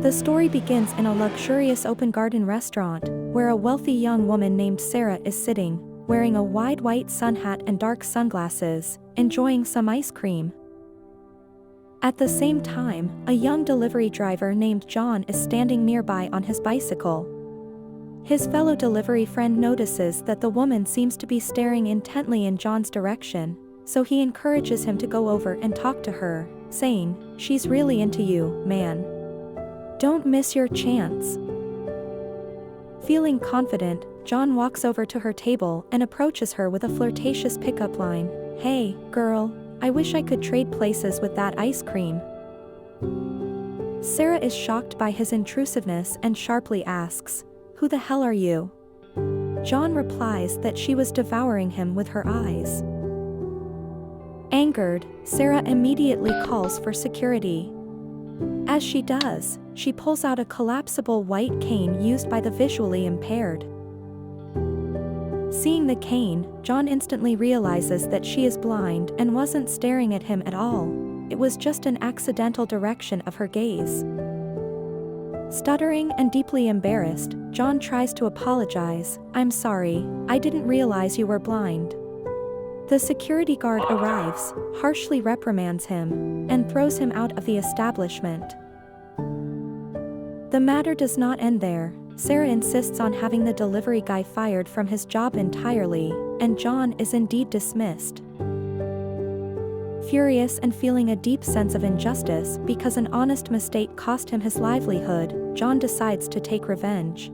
The story begins in a luxurious open garden restaurant, where a wealthy young woman named Sarah is sitting, wearing a wide white sun hat and dark sunglasses, enjoying some ice cream. At the same time, a young delivery driver named John is standing nearby on his bicycle. His fellow delivery friend notices that the woman seems to be staring intently in John's direction, so he encourages him to go over and talk to her, saying, "She's really into you, man. Don't miss your chance." Feeling confident, John walks over to her table and approaches her with a flirtatious pickup line, "Hey, girl, I wish I could trade places with that ice cream." Sarah is shocked by his intrusiveness and sharply asks, "Who the hell are you?" John replies that she was devouring him with her eyes. Angered, Sarah immediately calls for security. As she does, she pulls out a collapsible white cane used by the visually impaired. Seeing the cane, John instantly realizes that she is blind and wasn't staring at him at all. It was just an accidental direction of her gaze. Stuttering and deeply embarrassed, John tries to apologize. "I'm sorry, I didn't realize you were blind." The security guard arrives, harshly reprimands him, and throws him out of the establishment. The matter does not end there. Sarah insists on having the delivery guy fired from his job entirely, and John is indeed dismissed. Furious and feeling a deep sense of injustice because an honest mistake cost him his livelihood, John decides to take revenge.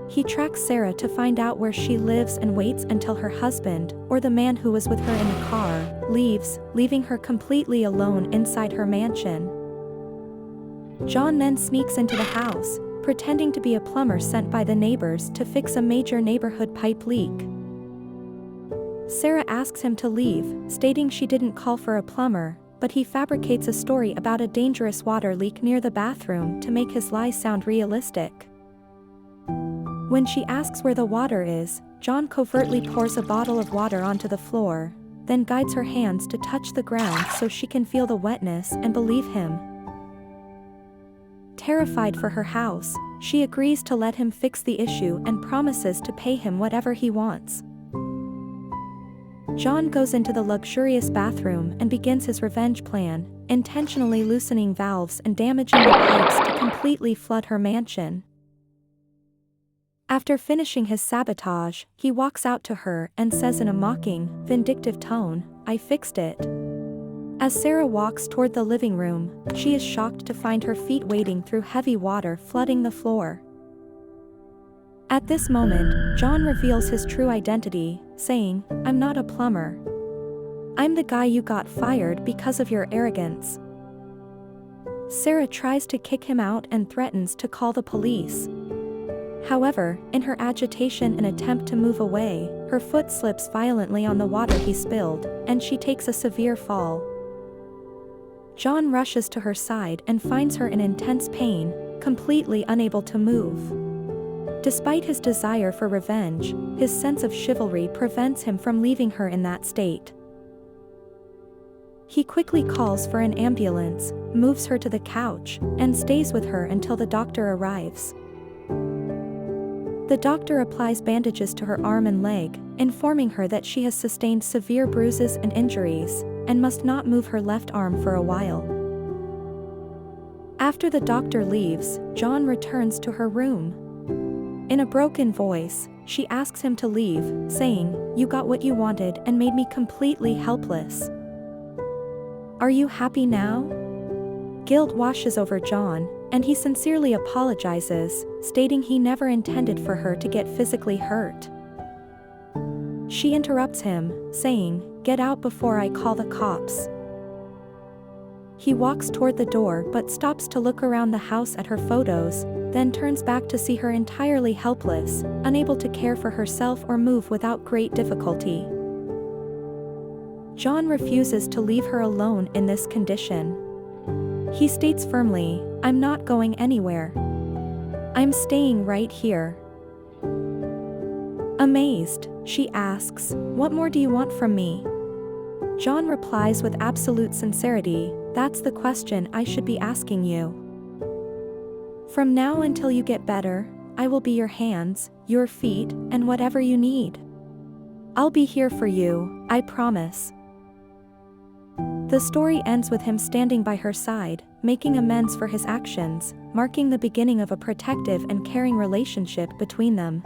He tracks Sarah to find out where she lives and waits until her husband, or the man who was with her in the car, leaves, leaving her completely alone inside her mansion. John then sneaks into the house, pretending to be a plumber sent by the neighbors to fix a major neighborhood pipe leak. Sarah asks him to leave, stating she didn't call for a plumber, but he fabricates a story about a dangerous water leak near the bathroom to make his lies sound realistic. When she asks where the water is, John covertly pours a bottle of water onto the floor, then guides her hands to touch the ground so she can feel the wetness and believe him. Terrified for her house, she agrees to let him fix the issue and promises to pay him whatever he wants. John goes into the luxurious bathroom and begins his revenge plan, intentionally loosening valves and damaging the pipes to completely flood her mansion. After finishing his sabotage, he walks out to her and says in a mocking, vindictive tone, "I fixed it." As Sarah walks toward the living room, she is shocked to find her feet wading through heavy water flooding the floor. At this moment, John reveals his true identity, saying, "I'm not a plumber. I'm the guy you got fired because of your arrogance." Sarah tries to kick him out and threatens to call the police. However, in her agitation and attempt to move away, her foot slips violently on the water he spilled, and she takes a severe fall. John rushes to her side and finds her in intense pain, completely unable to move. Despite his desire for revenge, his sense of chivalry prevents him from leaving her in that state. He quickly calls for an ambulance, moves her to the couch, and stays with her until the doctor arrives. The doctor applies bandages to her arm and leg, informing her that she has sustained severe bruises and injuries, and must not move her left arm for a while. After the doctor leaves, John returns to her room. In a broken voice, she asks him to leave, saying, "You got what you wanted and made me completely helpless. Are you happy now?" Guilt washes over John, and he sincerely apologizes, stating he never intended for her to get physically hurt. She interrupts him, saying, "Get out before I call the cops." He walks toward the door but stops to look around the house at her photos, then turns back to see her entirely helpless, unable to care for herself or move without great difficulty. John refuses to leave her alone in this condition. He states firmly, "I'm not going anywhere. I'm staying right here." Amazed, she asks, "What more do you want from me?" John replies with absolute sincerity, "That's the question I should be asking you." From now until you get better, I will be your hands, your feet, and whatever you need. I'll be here for you, I promise. The story ends with him standing by her side, making amends for his actions, marking the beginning of a protective and caring relationship between them.